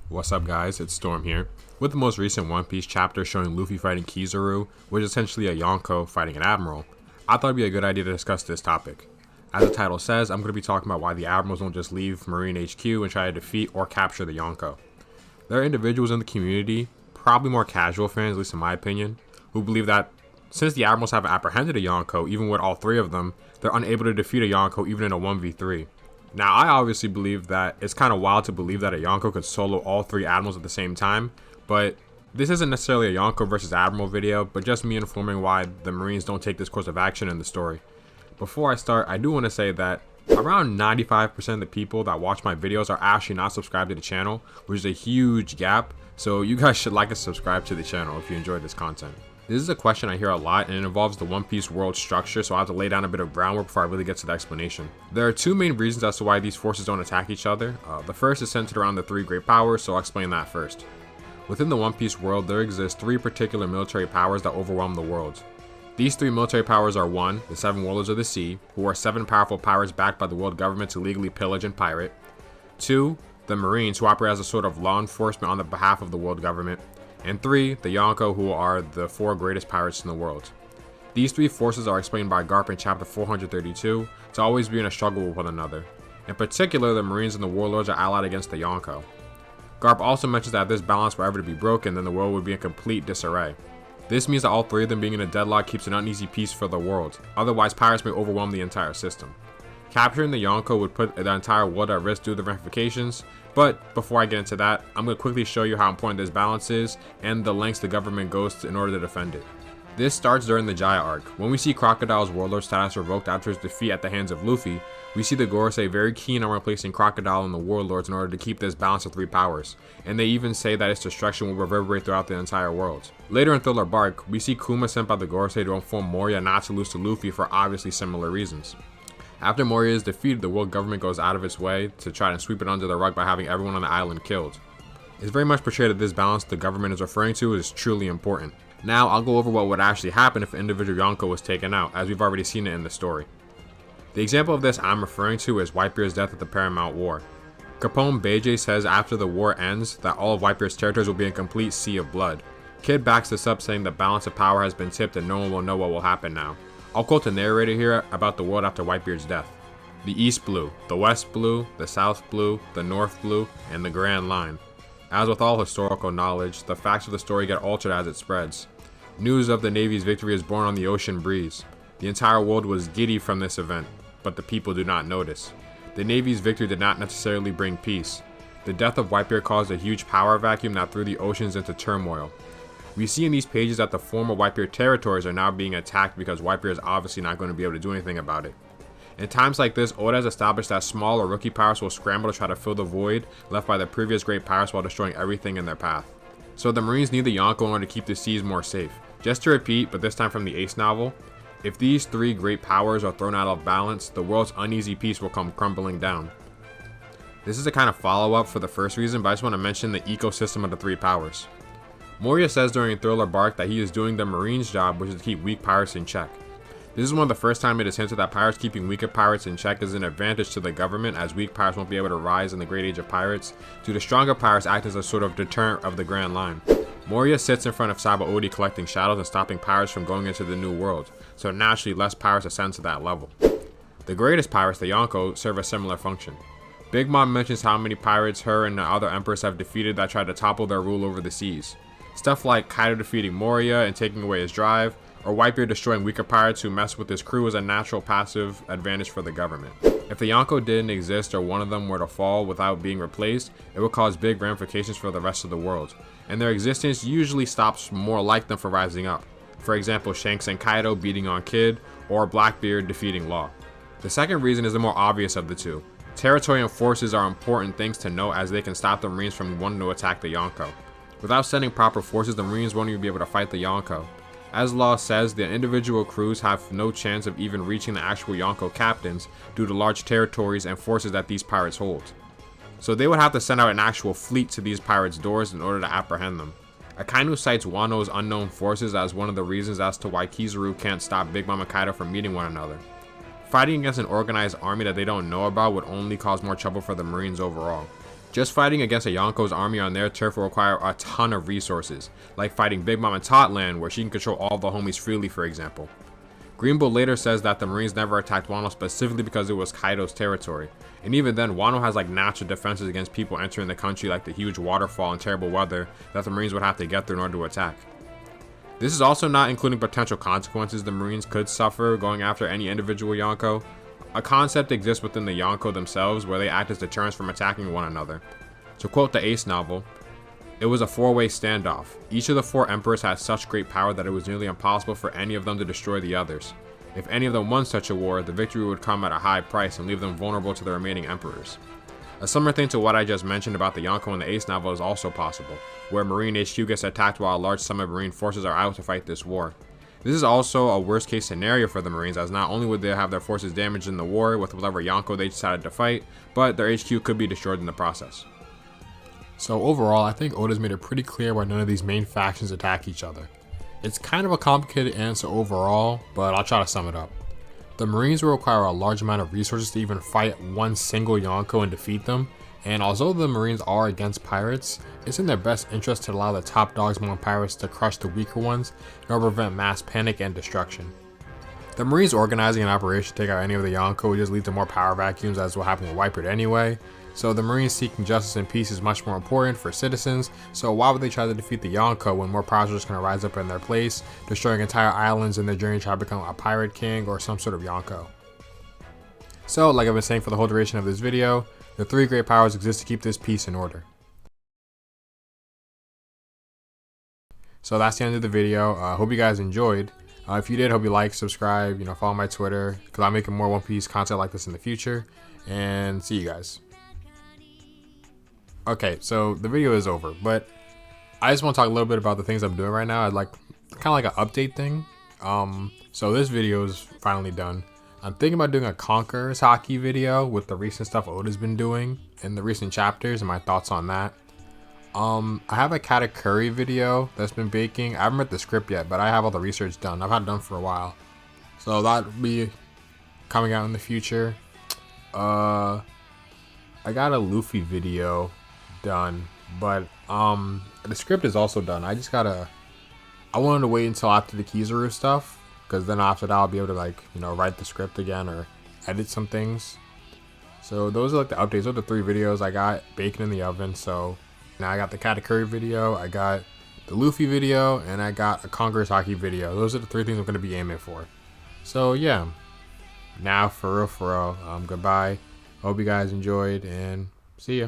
What's up guys, it's Storm here, with the most recent One Piece chapter showing Luffy fighting Kizaru, which is essentially a Yonko fighting an Admiral. I thought it'd be a good idea to discuss this topic. As the title says, I'm going to be talking about why the Admirals don't just leave Marine HQ and try to defeat or capture the Yonko. There are individuals in the community, probably more casual fans, at least in my opinion, who believe that since the Admirals have apprehended a Yonko, even with all three of them, they're unable to defeat a Yonko even in a 1v3. Now, I obviously believe that it's kind of wild to believe that a Yonko could solo all three Admirals at the same time, but this isn't necessarily a Yonko versus Admiral video, but just me informing why the Marines don't take this course of action in the story. Before I start, I do want to say that around 95% of the people that watch my videos are actually not subscribed to the channel, which is a huge gap, so you guys should like and subscribe to the channel if you enjoyed this content. This is a question I hear a lot, and it involves the One Piece world structure, so I have to lay down a bit of groundwork before I really get to the explanation. There are two main reasons as to why these forces don't attack each other. The first is centered around the three great powers, so I'll explain that first. Within the One Piece world, there exist three particular military powers that overwhelm the world. These three military powers are 1. The 7 Warlords of the Sea, who are 7 powerful powers backed by the world government to legally pillage and pirate. 2. The Marines, who operate as a sort of law enforcement on the behalf of the world government. And 3. The Yonko, who are the 4 greatest pirates in the world. These three forces are explained by Garp in chapter 432 to always be in a struggle with one another. In particular, the Marines and the Warlords are allied against the Yonko. Garp also mentions that if this balance were ever to be broken, then the world would be in complete disarray. This means that all three of them being in a deadlock keeps an uneasy peace for the world, otherwise pirates may overwhelm the entire system. Capturing the Yonko would put the entire world at risk due to the ramifications, but before I get into that, I'm going to quickly show you how important this balance is and the lengths the government goes to in order to defend it. This starts during the Jaya arc. When we see Crocodile's warlord status revoked after his defeat at the hands of Luffy, we see the Gorosei very keen on replacing Crocodile and the warlords in order to keep this balance of three powers, and they even say that its destruction will reverberate throughout the entire world. Later in Thriller Bark, we see Kuma sent by the Gorosei to inform Moria not to lose to Luffy for obviously similar reasons. After Moria is defeated, the world government goes out of its way to try and sweep it under the rug by having everyone on the island killed. It's very much portrayed that this balance the government is referring to is truly important. Now I'll go over what would actually happen if an individual Yonko was taken out, as we've already seen it in the story. The example of this I'm referring to is Whitebeard's death at the Paramount War. Capone Beije says after the war ends that all of Whitebeard's territories will be in complete sea of blood. Kid backs this up saying the balance of power has been tipped and no one will know what will happen now. I'll quote the narrator here about the world after Whitebeard's death. The East Blue, the West Blue, the South Blue, the North Blue, and the Grand Line. As with all historical knowledge, the facts of the story get altered as it spreads. News of the Navy's victory is born on the ocean breeze. The entire world was giddy from this event, but the people do not notice. The Navy's victory did not necessarily bring peace. The death of Whitebeard caused a huge power vacuum that threw the oceans into turmoil. We see in these pages that the former Whitebeard territories are now being attacked because Whitebeard is obviously not going to be able to do anything about it. In times like this, Oda has established that small or rookie pirates will scramble to try to fill the void left by the previous great pirates while destroying everything in their path. So the Marines need the Yonko in order to keep the seas more safe. Just to repeat, but this time from the Ace novel, if these three great powers are thrown out of balance, the world's uneasy peace will come crumbling down. This is a kind of follow-up for the first reason, but I just want to mention the ecosystem of the three powers. Moria says during Thriller Bark that he is doing the Marines' job, which is to keep weak pirates in check. This is one of the first time it is hinted that pirates keeping weaker pirates in check is an advantage to the government, as weak pirates won't be able to rise in the Great Age of Pirates, due to stronger pirates act as a sort of deterrent of the Grand Line. Moria sits in front of Saba Odi collecting shadows and stopping pirates from going into the New World, so naturally less pirates ascend to that level. The greatest pirates, the Yonko, serve a similar function. Big Mom mentions how many pirates her and the other emperors have defeated that tried to topple their rule over the seas. Stuff like Kaido defeating Moria and taking away his drive, or Whitebeard destroying weaker pirates who mess with his crew is a natural passive advantage for the government. If the Yonko didn't exist or one of them were to fall without being replaced, it would cause big ramifications for the rest of the world, and their existence usually stops more like them from rising up. For example, Shanks and Kaido beating on Kid, or Blackbeard defeating Law. The second reason is the more obvious of the two. Territorial Forces are important things to know as they can stop the Marines from wanting to attack the Yonko. Without sending proper forces, the Marines won't even be able to fight the Yonko. As Law says, the individual crews have no chance of even reaching the actual Yonko captains due to large territories and forces that these pirates hold. So they would have to send out an actual fleet to these pirates' doors in order to apprehend them. Akainu cites Wano's unknown forces as one of the reasons as to why Kizaru can't stop Big Mom and Kaido from meeting one another. Fighting against an organized army that they don't know about would only cause more trouble for the Marines overall. Just fighting against a Yonko's army on their turf will require a ton of resources, like fighting Big Mom in Totland where she can control all the homies freely, for example. Greenbow later says that the Marines never attacked Wano specifically because it was Kaido's territory, and even then Wano has like natural defenses against people entering the country, like the huge waterfall and terrible weather that the Marines would have to get through in order to attack. This is also not including potential consequences the Marines could suffer going after any individual Yonko. A concept exists within the Yonko themselves where they act as deterrents from attacking one another. To quote the Ace novel, "It was a four-way standoff. Each of the four emperors had such great power that it was nearly impossible for any of them to destroy the others. If any of them won such a war, the victory would come at a high price and leave them vulnerable to the remaining emperors." A similar thing to what I just mentioned about the Yonko in the Ace novel is also possible, where Marine HQ gets attacked while a large sum of Marine forces are out to fight this war. This is also a worst case scenario for the Marines, as not only would they have their forces damaged in the war with whatever Yonko they decided to fight, but their HQ could be destroyed in the process. So overall, I think Oda's made it pretty clear why none of these main factions attack each other. It's kind of a complicated answer overall, but I'll try to sum it up. The Marines will require a large amount of resources to even fight one single Yonko and defeat them, and although the Marines are against pirates, it's in their best interest to allow the top dogs among pirates to crush the weaker ones in order to prevent mass panic and destruction. The Marines organizing an operation to take out any of the Yonko would just lead to more power vacuums, as will happen with Wipeout anyway. So the Marines seeking justice and peace is much more important for citizens, so why would they try to defeat the Yonko when more pirates are just going to rise up in their place, destroying entire islands in their journey to try to become a pirate king or some sort of Yonko? So like I've been saying for the whole duration of this video, the three great powers exist to keep this peace in order. So that's the end of the video. Hope you guys enjoyed. If you did, hope you like, subscribe, follow my Twitter, because I'm making more One Piece content like this in the future. And see you guys. Okay, so the video is over, but I just want to talk a little bit about the things I'm doing right now. I'd like kind of like an update thing. So this video is finally done. I'm thinking about doing a Conquerors hockey video with the recent stuff Oda's been doing in the recent chapters and my thoughts on that. I have a Katakuri video that's been baking. I haven't read the script yet, but I have all the research done. I've had it done for a while. So that'll be coming out in the future. I got a Luffy video done, but the script is also done. I wanted to wait until after the Kizaru stuff, because then after that I'll be able to write the script again or edit some things. So those are like the updates. Those are the three videos I got baking in the oven. So now I got the Katakuri video, I got the Luffy video, and I got a Conquerors hockey video. Those are the three things I'm going to be aiming for. So yeah, now for real, goodbye. Hope you guys enjoyed, and see ya.